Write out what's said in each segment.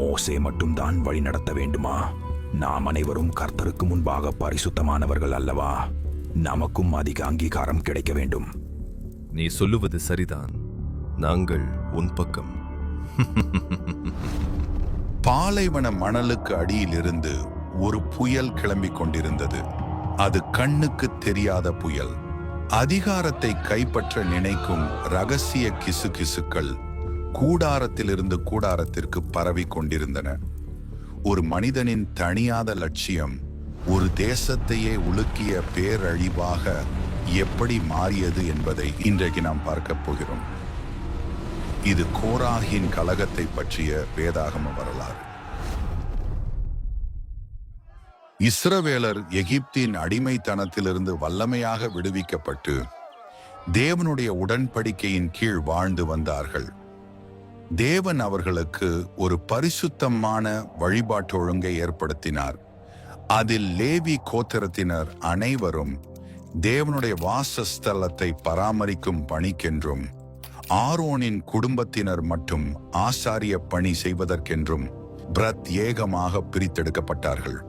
மோசே மட்டும்தான் வழி நடத்த வேண்டுமா? நாம் அனைவரும் கர்த்தருக்கு முன்பாக பரிசுத்தமானவர்கள் அல்லவா? நமக்கும் அதிக அங்கீகாரம் கிடைக்க வேண்டும். நீ சொல்லுவது சரிதான். நாங்கள் உன் பக்கம். பாலைவன மணலுக்கு அடியிலிருந்து ஒரு புயல் கிளம்பிக் கொண்டிருந்தது. அது கண்ணுக்கு தெரியாத புயல். அதிகாரத்தை கைப்பற்ற நினைக்கும் ரகசிய கிசுகிசுக்கள் கூடாரத்திலிருந்து கூடாரத்திற்கு பரவி கொண்டிருந்தன. ஒரு மனிதனின் தணியாத லட்சியம் ஒரு தேசத்தையே உலுக்கிய பேரழிவாக எப்படி மாறியது என்பதை இன்றைக்கு நாம் பார்க்க போகிறோம். இது கோராகின் கலகத்தை பற்றிய வேதாகம வரலாறு. இஸ்ரவேலர் எகிப்தின் அடிமைத்தனத்திலிருந்து வல்லமையாக விடுவிக்கப்பட்டு தேவனுடைய உடன்படிக்கையின் கீழ் வாழ்ந்து வந்தார்கள். தேவன் அவர்களுக்கு ஒரு பரிசுத்தமான வழிபாட்டு ஒழுங்கை ஏற்படுத்தினார். அதில் லேவி கோத்திரத்தினர் அனைவரும் தேவனுடைய வாசஸ்தலத்தை பராமரிக்கும் பணிக்கென்றும், ஆரோனின் குடும்பத்தினர் மட்டும் ஆசாரிய பணி செய்வதற்கென்றும் பிரத்யேகமாக பிரித்தெடுக்கப்பட்டார்கள்.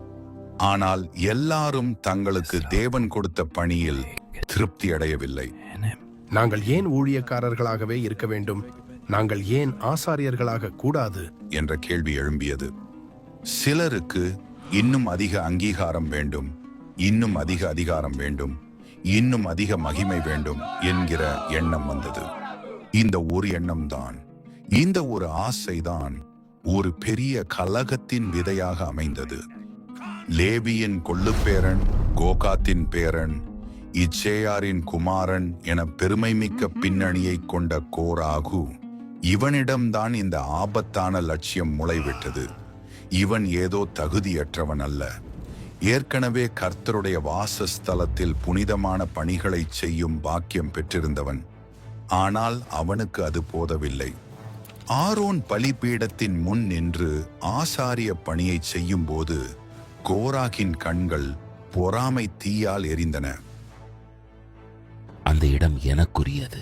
ஆனால் எல்லாரும் தங்களுக்கு தேவன் கொடுத்த பணியில் திருப்தி அடையவில்லை. நாங்கள் ஏன் ஊழியக்காரர்களாகவே இருக்க வேண்டும்? நாங்கள் ஏன் ஆசாரியர்களாக கூடாது என்ற கேள்வி எழும்பியது. சிலருக்கு இன்னும் அதிக அங்கீகாரம் வேண்டும், இன்னும் அதிக அதிகாரம் வேண்டும், இன்னும் அதிக மகிமை வேண்டும் என்கிற எண்ணம் வந்தது. இந்த ஒரு எண்ணம்தான், இந்த ஒரு ஆசைதான் ஒரு பெரிய கலகத்தின் விதையாக அமைந்தது. லேவியின் கொள்ளுப்பேரன், கோகாத்தின் பேரன், இச்சேயாரின் குமாரன் என பெருமைமிக்க பின்னணியை கொண்ட கோராகு, இவனிடம்தான் இந்த ஆபத்தான லட்சியம் முளைவிட்டது. இவன் ஏதோ தகுதியற்றவன் அல்ல. ஏற்கனவே கர்த்தருடைய வாசஸ்தலத்தில் புனிதமான பணிகளை செய்யும் பாக்கியம் பெற்றிருந்தவன். ஆனால் அவனுக்கு அது போதவில்லை. ஆரோன் பலிபீடத்தின் முன் நின்று ஆசாரிய பணியை செய்யும் போது கோராகின் கண்கள் பொறாமை தீயால் எரிந்தன. அந்த இடம் எனக்குரியது,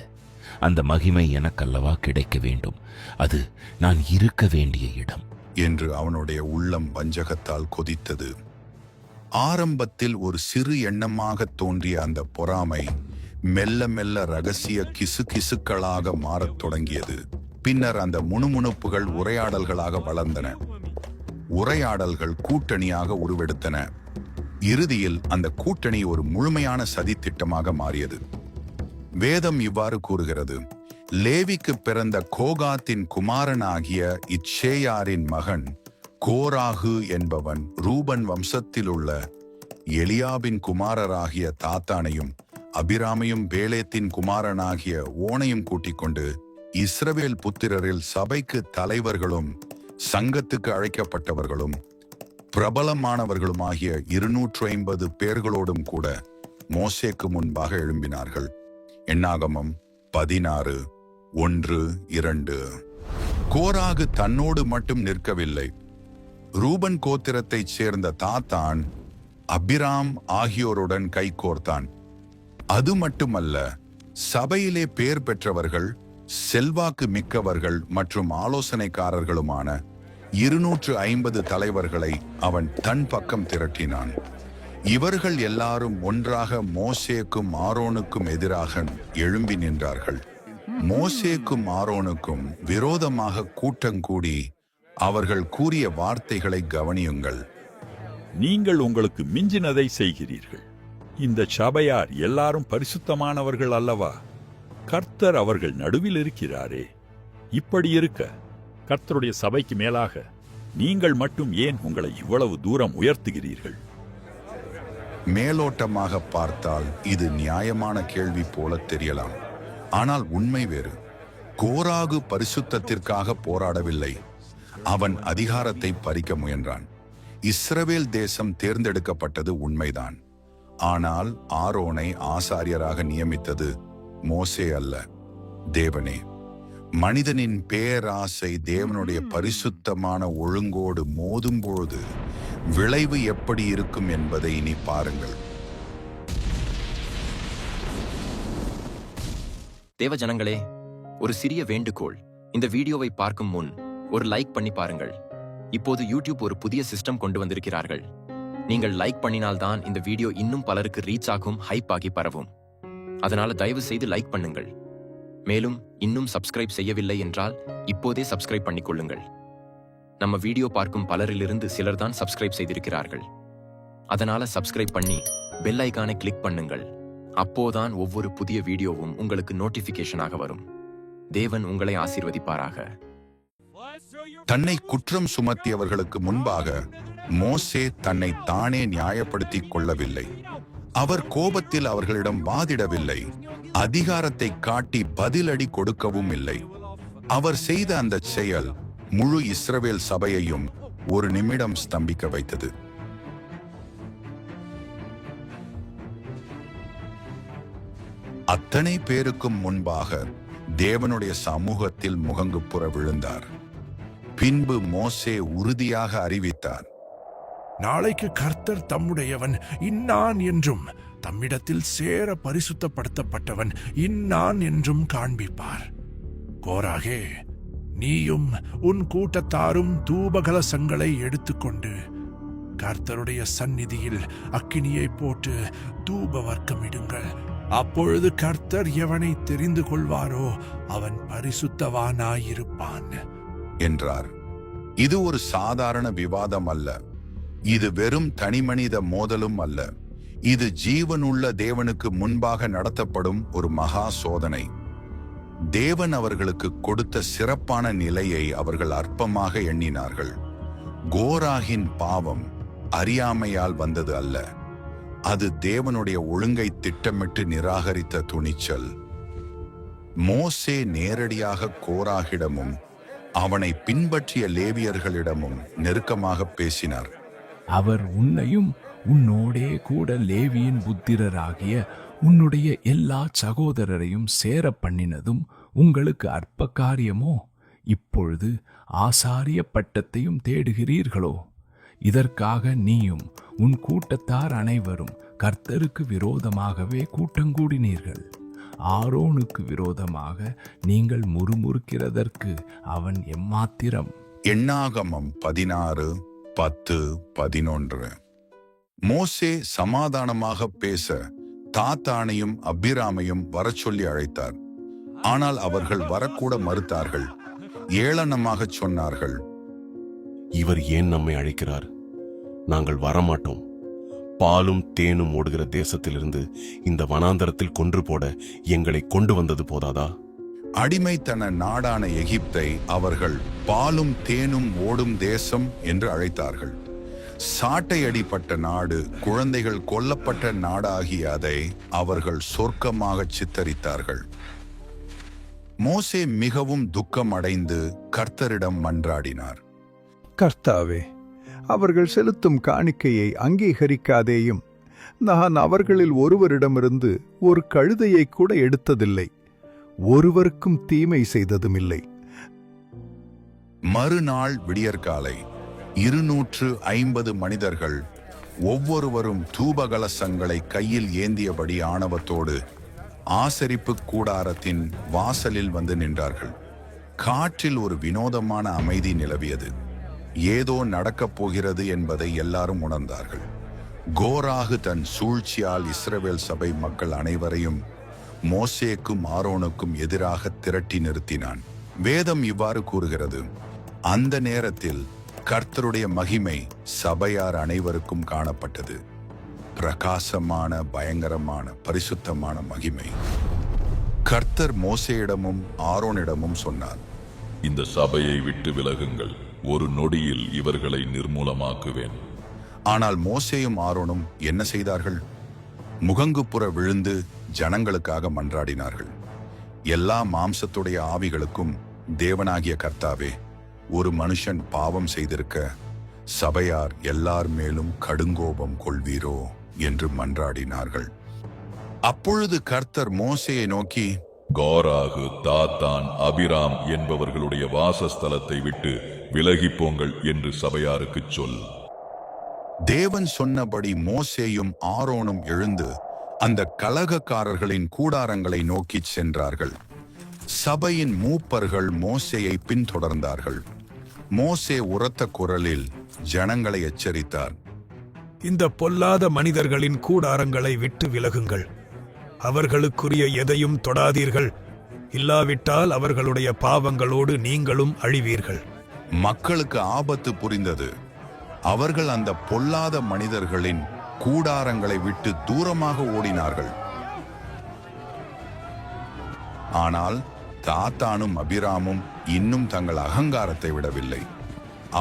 அந்த மகிமை எனக்கல்லவா கிடைக்க வேண்டும், அது நான் இருக்க வேண்டிய இடம் என்று அவனுடைய உள்ளம் வஞ்சகத்தால் கொதித்தது. ஆரம்பத்தில் ஒரு சிறு எண்ணமாக தோன்றிய அந்த பொறாமை மெல்ல மெல்ல ரகசிய கிசுகிசுக்களாக மாறத் தொடங்கியது. பின்னர் அந்த முணுமுணுப்புகள் உரையாடல்களாக வளர்ந்தன. உரையாடல்கள் கூட்டணியாக உருவெடுத்தன. இறுதியில் அந்த கூட்டணி ஒரு முழுமையான சதித்திட்டமாக மாறியது. வேதம் இவ்வாறு கூறுகிறது: லேவிக்கு பிறந்த கோகாத்தின் குமாரனாகிய இச்சேயாரின் மகன் கோராகு என்பவன் ரூபன் வம்சத்தில் உள்ள எலியாபின் குமாரராகிய தாத்தானையும் அபிராமையும் பேலேத்தின் குமாரனாகிய ஓனையும் கூட்டிக் கொண்டு இஸ்ரவேல் புத்திரரில் சபைக்கு தலைவர்களும் சங்கத்துக்கு அழைக்கப்பட்டவர்களும் பிரபலமானவர்களுமாகிய 250 பேர்களோடும் கூட மோசேக்கு முன்பாக எழும்பினார்கள். எண்ணாகமம் 16:1-2. கோராகு தன்னோடு மட்டும் நிற்கவில்லை. ரூபன் கோத்திரத்தைச் சேர்ந்த தாத்தான், அபிராம் ஆகியோருடன் கைகோர்த்தான். அது மட்டுமல்ல, சபையிலே பேர் பெற்றவர்கள், செல்வாக்கு மிக்கவர்கள் மற்றும் ஆலோசனைக்காரர்களுமான 250 தலைவர்களை அவன் தன் பக்கம் திரட்டினான். இவர்கள் எல்லாரும் ஒன்றாக மோசேக்கும் ஆரோனுக்கும் எதிராக எழும்பி நின்றார்கள். மோசேக்கும் ஆரோனுக்கும் விரோதமாக கூட்டங்கூடி அவர்கள் கூறிய வார்த்தைகளை கவனியுங்கள். நீங்கள் உங்களுக்கு மிஞ்சினதை செய்கிறீர்கள். இந்த சபையார் எல்லாரும் பரிசுத்தமானவர்கள் அல்லவா? கர்த்தர் அவர்கள் நடுவில் இருக்கிறாரே. இப்படி இருக்க கர்த்தருடைய சபைக்கு மேலாக நீங்கள் மட்டும் ஏன் உங்களை இவ்வளவு தூரம் உயர்த்துகிறீர்கள்? மேலோட்டமாக பார்த்தால் இது நியாயமான கேள்வி போல தெரியலாம். ஆனால் உண்மை வேறு. கோராகு பரிசுத்தத்திற்காக போராடவில்லை. அவன் அதிகாரத்தை பறிக்க முயன்றான். இஸ்ரவேல் தேசம் தேர்ந்தெடுக்கப்பட்டது உண்மைதான். ஆனால் ஆரோனை ஆசாரியராக நியமித்தது மோசே அல்ல, தேவனே. மனிதனின் பேராசை தேவனுடைய பரிசுத்தமான ஒழுங்கோடு மோதும்பொழுது விளைவு எப்படி இருக்கும் என்பதை இனி பாருங்கள். தேவ ஜனங்களே, ஒரு சிறிய வேண்டுகோள். இந்த வீடியோவை பார்க்கும் முன் ஒரு லைக் பண்ணி பாருங்கள். இப்போது யூடியூப் ஒரு புதிய சிஸ்டம் கொண்டு வந்திருக்கிறார்கள். நீங்கள் லைக் பண்ணினால்தான் இந்த வீடியோ இன்னும் பலருக்கு ரீச் ஆகும், ஹைப் ஆகி பரவும். அதனால தயவு செய்து லைக் பண்ணுங்கள். மேலும் இன்னும் சப்ஸ்கிரைப் செய்யவில்லை என்றால் இப்போதே சப்ஸ்கிரைப் பண்ணிக்கொள்ளுங்கள். நம்ம வீடியோ பார்க்கும் பலரிலிருந்து சிலர் தான் சப்ஸ்கிரைப் செய்திருக்கிறார்கள். அதனால சப்ஸ்கிரைப் பண்ணி பெல் ஐகானை கிளிக் பண்ணுங்கள். அப்போதான் ஒவ்வொரு புதிய வீடியோவும் உங்களுக்கு நோட்டிபிகேஷனாக வரும். தேவன் உங்களை ஆசீர்வதிப்பாராக. தன்னை குற்றம் சுமத்தியவர்களுக்கு முன்பாக மோசே தன்னை தானே நியாயப்படுத்திக் கொள்ளவில்லை. அவர் கோபத்தில் அவர்களிடம் வாதிடவில்லை. அதிகாரத்தை காட்டி பதிலடி கொடுக்கவும் இல்லை. அவர் செய்த அந்த செயல் முழு இஸ்ரவேல் சபையையும் ஒரு நிமிடம் ஸ்தம்பிக்க வைத்தது. அத்தனை பேருக்கும் முன்பாக தேவனுடைய சமூகத்தில் முகங்குப்புற விழுந்தார். பின்பு மோசே உறுதியாக அறிவித்தார், நாளைக்கு கர்த்தர் தம்முடையவன் இன்னான் என்றும் தம்மிடத்தில் சேர பரிசுத்தப்படுத்தப்பட்டவன் இன்னான் என்றும் காண்பிப்பார். கோராகே, நீயும் உன் கூட்டத்தாரும் தூபகலசங்களை எடுத்துக்கொண்டு கர்த்தருடைய சந்நிதியில் அக்கினியை போட்டு தூப வர்க்கமிடுங்கள். அப்பொழுது கர்த்தர் எவனை தெரிந்து கொள்வாரோ அவன் பரிசுத்தவானாயிருப்பான் என்றார். இது ஒரு சாதாரண விவாதம் அல்ல. இது வெறும் தனிமனித மோதலும் அல்ல. இது ஜீவனுள்ள தேவனுக்கு முன்பாக நடத்தப்படும் ஒரு மகா சோதனை. தேவன் அவர்களுக்கு கொடுத்த சிறப்பான நிலையை அவர்கள் அற்பமாக எண்ணினார்கள். கோராகின் பாவம் அறியாமையால் வந்தது அல்ல. அது தேவனுடைய ஒழுங்கை திட்டமிட்டு நிராகரித்த துணிச்சல். மோசே நேரடியாக கோராகிடமும் அவனை பின்பற்றிய லேவியர்களிடமும் நெருக்கமாக பேசினார். அவர் உன்னையும் உன்னோடே கூட லேவியின் புத்திரராகிய உன்னுடைய எல்லா சகோதரரையும் சேர பண்ணினதும் உங்களுக்கு அற்ப காரியமோ? இப்பொழுது ஆசாரிய பட்டத்தையும் தேடுகிறீர்களோ? இதற்காக நீயும் உன் கூட்டத்தார் அனைவரும் கர்த்தருக்கு விரோதமாகவே கூட்டங்கூடினீர்கள். ஆரோனுக்கு விரோதமாக நீங்கள் முறுமுறுக்கிறதற்கு அவன் எம்மாத்திரம்? எண்ணாகமம் 16:10-11. மோசே சமாதானமாக பேச தாத்தானையும் அபிராமையும் வரச்சொல்லி அழைத்தார். ஆனால் அவர்கள் வரக்கூட மறுத்தார்கள். ஏளனமாக சொன்னார்கள், இவர் ஏன் நம்மை அழைக்கிறார்? நாங்கள் வரமாட்டோம். பாலும் தேனும் ஓடுகிற தேசத்திலிருந்து இந்த வனாந்தரத்தில் கொன்று போட எங்களை கொண்டு வந்தது போதாதா? அடிமைத்தன நாடான எகிப்தை அவர்கள் பாலும் தேனும் ஓடும் தேசம் என்று அழைத்தார்கள். சாட்டையடிப்பட்ட நாடு, குழந்தைகள் கொல்லப்பட்ட நாடாகிய அதை அவர்கள் சொர்க்கமாக சித்தரித்தார்கள். மோசே மிகவும் துக்கம் அடைந்து கர்த்தரிடம் மன்றாடினார். கர்த்தாவே, அவர்கள் செலுத்தும் காணிக்கையை அங்கீகரிக்காதேயும். நான் அவர்களில் ஒருவரிடமிருந்து ஒரு கழுதையை கூட எடுத்ததில்லை, ஒருவருக்கும் தீமை செய்ததுமில்லை. மறுநாள் விடியற்காலை 250 மனிதர்கள் ஒவ்வொருவரும் தூபகலசங்களை கையில் ஏந்தியபடி ஆணவத்தோடு ஆசரிப்பு கூடாரத்தின் வாசலில் வந்து நின்றார்கள். காற்றில் ஒரு வினோதமான அமைதி நிலவியது. ஏதோ நடக்கப் போகிறது என்பதை எல்லாரும் உணர்ந்தார்கள். கோராகு தன் சூழ்ச்சியால் இஸ்ரவேல் சபை மக்கள் அனைவரையும் மோசேக்கும் ஆரோனுக்கும் எதிராக திரட்டி நிறுத்தினான். வேதம் இவ்வாறு கூறுகிறது, அந்த நேரத்தில் கர்த்தருடைய மகிமை சபையார் அனைவருக்கும் காணப்பட்டது. பிரகாசமான, பயங்கரமான, பரிசுத்தமான மகிமை. கர்த்தர் மோசேயிடமும் ஆரோனிடமும் சொன்னார், இந்த சபையை விட்டு விலகுங்கள், ஒரு நொடியில் இவர்களை நிர்மூலமாக்குவேன். ஆனால் மோசேயும் ஆரோனும் என்ன செய்தார்கள்? முகங்குப்புற விழுந்து ஜனங்களுக்காக மன்றாடினார்கள். எல்லா மாம்சத்துடைய ஆவிகளுக்கும் தேவனாகிய கர்த்தாவே, ஒரு மனுஷன் பாவம் செய்திருக்க சபையார் எல்லார் மேலும் கடுங்கோபம் கொள்வீரோ என்று மன்றாடினார்கள். அப்பொழுது கர்த்தர் மோசேயை நோக்கி, கோராகு, தாத்தான், அபிராம் என்பவர்களுடைய வாசஸ்தலத்தை விட்டு விலகிப் போங்கள் என்று சபையாருக்குச் சொல். தேவன் சொன்னபடி மோசேயும் ஆரோனும் எழுந்து அந்த கலகக்காரர்களின் கூடாரங்களை நோக்கிச் சென்றார்கள். சபையின் மூப்பர்கள் மோசேயை பின்தொடர்ந்தார்கள். மோசே உரத்த குரலில் ஜனங்களை எச்சரித்தார். இந்த பொல்லாத மனிதர்களின் கூடாரங்களை விட்டு விலகுங்கள். அவர்களுக்குரிய எதையும் தொடாதீர்கள். இல்லாவிட்டால் அவர்களுடைய பாவங்களோடு நீங்களும் அழிவீர்கள். மக்களுக்கு ஆபத்து புரிந்தது. அவர்கள் அந்த பொல்லாத மனிதர்களின் கூடாரங்களை விட்டு தூரமாக ஓடினார்கள். ஆனால் தாத்தானும் அபிராமும் இன்னும் தங்கள் அகங்காரத்தை விடவில்லை.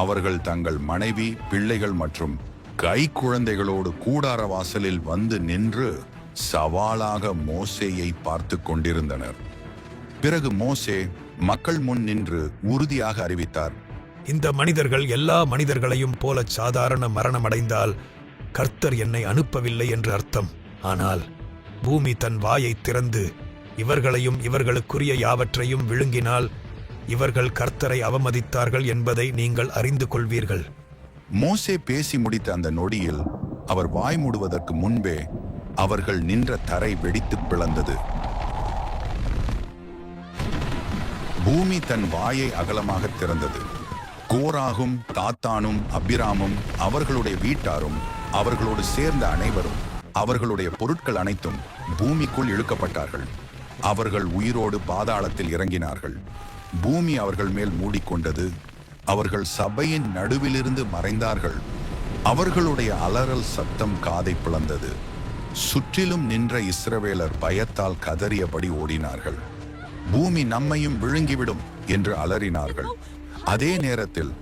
அவர்கள் தங்கள் மனைவி, பிள்ளைகள் மற்றும் கை குழந்தைகளோடு கூடார வாசலில் வந்து நின்று சவாலாக மோசேயை பார்த்து கொண்டிருந்தனர். பிறகு மோசே மக்கள் முன் நின்று உறுதியாக அறிவித்தார். இந்த மனிதர்கள் எல்லா மனிதர்களையும் போல சாதாரண மரணமடைந்தால் கர்த்தர் என்னை அனுப்பவில்லை என்று அர்த்தம். ஆனால் பூமி தன் வாயை திறந்து இவர்களையும் இவர்களுக்குரிய யாவற்றையும் விழுங்கினால் இவர்கள் கர்த்தரை அவமதித்தார்கள் என்பதை நீங்கள் அறிந்து கொள்வீர்கள். மோசே பேசி முடித்த அந்த நொடியில் அவர் வாய் மூடுவதற்கு முன்பே அவர்கள் நின்ற தரை வெடித்து பிளந்தது. பூமி தன் வாயை அகலமாக திறந்தது. கோராகும், தாத்தானும், அபிராமும், அவர்களுடைய வீட்டாரும், அவர்களோடு சேர்ந்த அனைவரும், அவர்களுடைய பொருட்கள் அனைத்தும் பூமிக்குள் இழுக்கப்பட்டார்கள். அவர்கள் உயிரோடு பாதாளத்தில் இறங்கினார்கள். பூமி அவர்கள் மேல் மூடிக்கொண்டது. அவர்கள் சபையின் நடுவிலிருந்து மறைந்தார்கள். அவர்களுடைய அலறல் சத்தம் காதை பிளந்தது. சுற்றிலும் நின்ற இஸ்ரவேலர் பயத்தால் கதறியபடி ஓடினார்கள். பூமி நம்மையும் விழுங்கிவிடும் என்று அலறினார்கள். அதே நேரத்தில்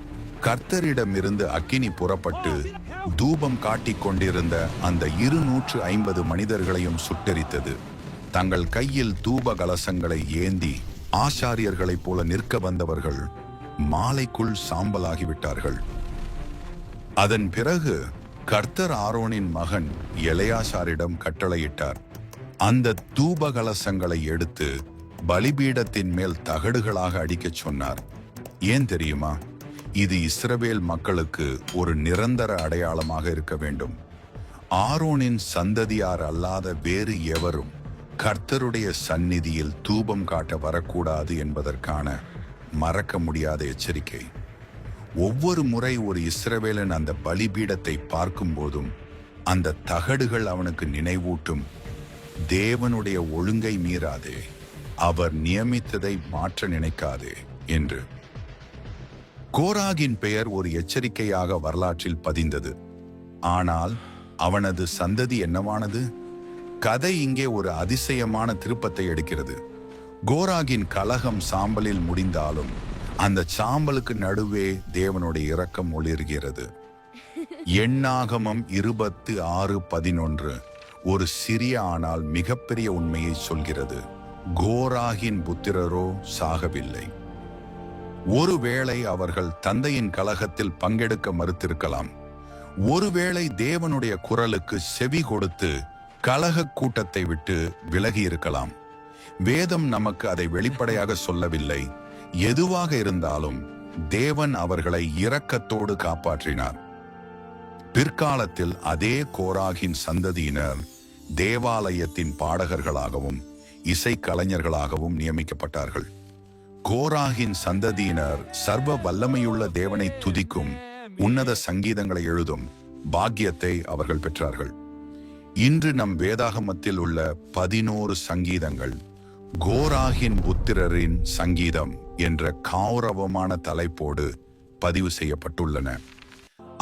கர்த்தரிடமிருந்து அக்கினி புறப்பட்டு தூபம் காட்டிக் கொண்டிருந்த அந்த 250 மனிதர்களையும் சுட்டெரித்தது. தங்கள் கையில் தூப கலசங்களை ஏந்தி ஆசாரியர்களைப் போல நிற்க வந்தவர்கள் மாலைக்குள் சாம்பலாகிவிட்டார்கள். அதன் பிறகு கர்த்தர் ஆரோனின் மகன் எலெயாசாரிடம் கட்டளையிட்டார். அந்த தூப கலசங்களை எடுத்து பலிபீடத்தின் மேல் தகடுகளாக அடிக்கச் சொன்னார். ஏன் தெரியுமா? இது இஸ்ரவேல் மக்களுக்கு ஒரு நிரந்தர அடையாளமாக இருக்க வேண்டும். ஆரோனின் சந்ததியார் அல்லாத வேறு எவரும் கர்த்தருடைய சந்நிதியில் தூபம் காட்ட வரக்கூடாது என்பதற்கான மறக்க முடியாத எச்சரிக்கை. ஒவ்வொரு முறை ஒரு இஸ்ரவேலன் அந்த பலிபீடத்தை பார்க்கும் போதும் அந்த தகடுகள் அவனுக்கு நினைவூட்டும், தேவனுடைய ஒழுங்கை மீறாதே, அவர் நியமித்ததை மாற்ற நினைக்காதே என்று. கோராகின் பெயர் ஒரு எச்சரிக்கையாக வரலாற்றில் பதிந்தது. ஆனால் அவனது சந்ததி என்னவானது? கதை இங்கே ஒரு அதிசயமான திருப்பத்தை எடுக்கிறது. கோராகின் கலகம் சாம்பலில் முடிந்தாலும் அந்த சாம்பலுக்கு நடுவே தேவனுடைய இரக்கம் ஒளிர்கிறது. எண்ணாகமம் 26:11 ஒரு சிறிய ஆனால் மிகப்பெரிய உண்மையை சொல்கிறது. கோராகின் புத்திரரோ சாகவில்லை. ஒருவேளை அவர்கள் தந்தையின் கலகத்தில் பங்கெடுக்க மறுத்திருக்கலாம். ஒருவேளை தேவனுடைய குரலுக்கு செவி கொடுத்து கலக கூட்டத்தை விட்டு விலகி இருக்கலாம். வேதம் நமக்கு அதை வெளிப்படையாக சொல்லவில்லை. எதுவாக இருந்தாலும் தேவன் அவர்களை இரக்கத்தோடு காப்பாற்றினார். பிற்காலத்தில் அதே கோராகின் சந்ததியினர் தேவாலயத்தின் பாடகர்களாகவும் இசைக்கலைஞர்களாகவும் நியமிக்கப்பட்டார்கள். கோராகின் சந்ததியினர் சர்வ வல்லமையுள்ள தேவனை துதிக்கும் உன்னத சங்கீதங்களை எழுதும் பாக்கியத்தை அவர்கள் பெற்றார்கள். இன்று நம் வேதாகமத்தில் உள்ள 11 சங்கீதங்கள் கோராகின் புத்திரரின் சங்கீதம் என்ற கௌரவமான தலைப்போடு பதிவு செய்யப்பட்டுள்ளன.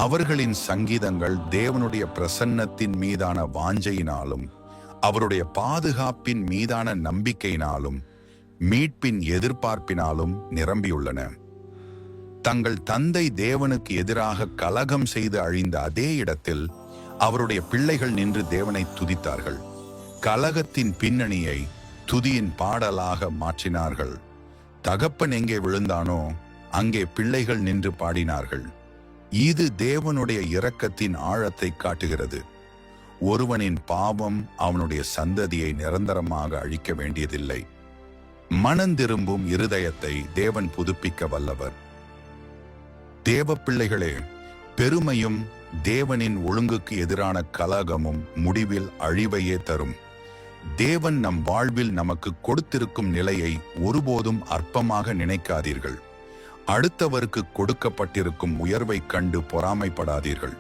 அவர்களின் சங்கீதங்கள் தேவனுடைய பிரசன்னத்தின் மீதான வாஞ்சையினாலும் அவருடைய பாதுகாப்பின் மீதான நம்பிக்கையினாலும் மீட்பின் எதிர்பார்ப்பினாலும் நிரம்பியுள்ளன. தங்கள் தந்தை தேவனுக்கு எதிராக கலகம் செய்து அழிந்த அதே இடத்தில் அவருடைய பிள்ளைகள் நின்று தேவனை துதித்தார்கள். கலகத்தின் பின்னணியை துதியின் பாடலாக மாற்றினார்கள். தகப்பன் எங்கே விழுந்தானோ அங்கே பிள்ளைகள் நின்று பாடினார்கள். இது தேவனுடைய இரக்கத்தின் ஆழத்தை காட்டுகிறது. ஒருவனின் பாவம் அவனுடைய சந்ததியை நிரந்தரமாக அழிக்க வேண்டியதில்லை. மனந்திரும்பும் இருதயத்தை தேவன் புதுப்பிக்க வல்லவர். தேவ பிள்ளைகளே, பெருமையும் தேவனின் ஒழுங்குக்கு எதிரான கலகமும் முடிவில் அழிவையே தரும். தேவன் நம் வாழ்வில் நமக்கு கொடுத்திருக்கும் நிலையை ஒருபோதும் அற்பமாக நினைக்காதீர்கள். அடுத்தவருக்கு கொடுக்கப்பட்டிருக்கும் உயர்வைக் கண்டு பொறாமைப்படாதீர்கள்.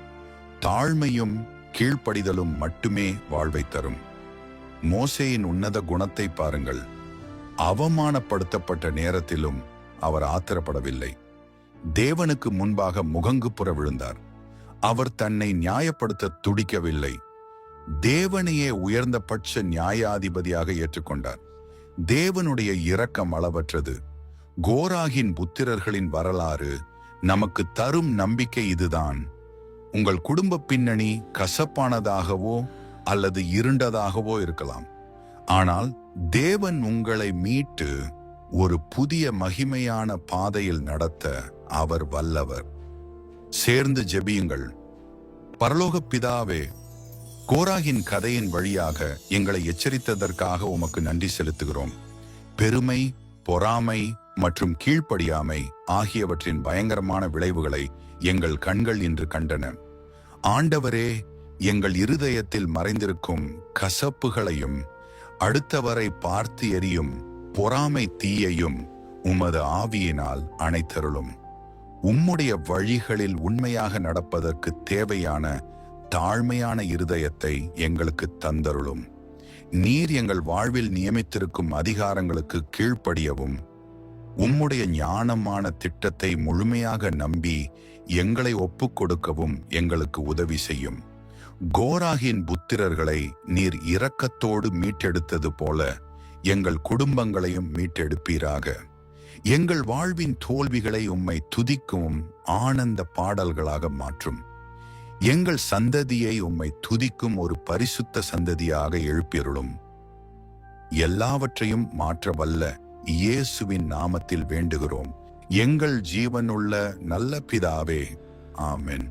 தாழ்மையும் கீழ்ப்படிதலும் மட்டுமே வாழ்வை தரும். மோசேயின் உன்னத குணத்தை பாருங்கள். அவமானப்படுத்தப்பட்ட நேரத்திலும் அவர் ஆத்திரப்படவில்லை. தேவனுக்கு முன்பாக முகங்குப்புற விழுந்தார். அவர் தன்னை நியாயப்படுத்த துடிக்கவில்லை. தேவனையே உயர்ந்தபட்ச நியாயாதிபதியாக ஏற்றுக்கொண்டார். தேவனுடைய இரக்கம் அளவற்றது. கோராகின் புத்திரர்களின் வரலாறு நமக்கு தரும் நம்பிக்கை இதுதான். உங்கள் குடும்ப பின்னணி கசப்பானதாகவோ அல்லது இருண்டதாகவோ இருக்கலாம். ஆனால் தேவன் உங்களை மீட்டு ஒரு புதிய மகிமையான பாதையில் நடத்த அவர் வல்லவர். சேர்ந்து ஜெபியுங்கள். பரலோக பிதாவே, கோராகின் கதையின் வழியாக எங்களை எச்சரித்ததற்காக உமக்கு நன்றி செலுத்துகிறோம். பெருமை, பொறாமை மற்றும் கீழ்ப்படியாமை ஆகியவற்றின் பயங்கரமான விளைவுகளை எங்கள் கண்கள் இன்று கண்டன. ஆண்டவரே, எங்கள் இருதயத்தில் மறைந்திருக்கும் கசப்புகளையும் அடுத்தவரை பார்த்து எரியும் பொறாமை தீயையும் உமது ஆவியினால் அணைத்தருளும். உம்முடைய வழிகளில் உண்மையாக நடப்பதற்கு தேவையான தாழ்மையான இருதயத்தை எங்களுக்கு தந்தருளும். நீர் எங்கள் வாழ்வில் நியமித்திருக்கும் அதிகாரங்களுக்கு கீழ்ப்படியவும், உம்முடைய ஞானமான திட்டத்தை முழுமையாக நம்பி எங்களை ஒப்புக்கொடுக்கவும் எங்களுக்கு உதவி செய்யும். கோராகின் புத்திரர்களை நீர் இரக்கத்தோடு மீட்டெடுத்தது போல எங்கள் குடும்பங்களையும் மீட்டெடுப்பீராக. எங்கள் வாழ்வின் தோல்விகளை உம்மை துதிக்கும் ஆனந்த பாடல்களாக மாற்றும். எங்கள் சந்ததியை உம்மை துதிக்கும் ஒரு பரிசுத்த சந்ததியாக எழுப்பியருளும். எல்லாவற்றையும் மாற்ற வல்ல இயேசுவின் நாமத்தில் வேண்டுகிறோம் எங்கள் ஜீவனுள்ள நல்ல பிதாவே. ஆமென்.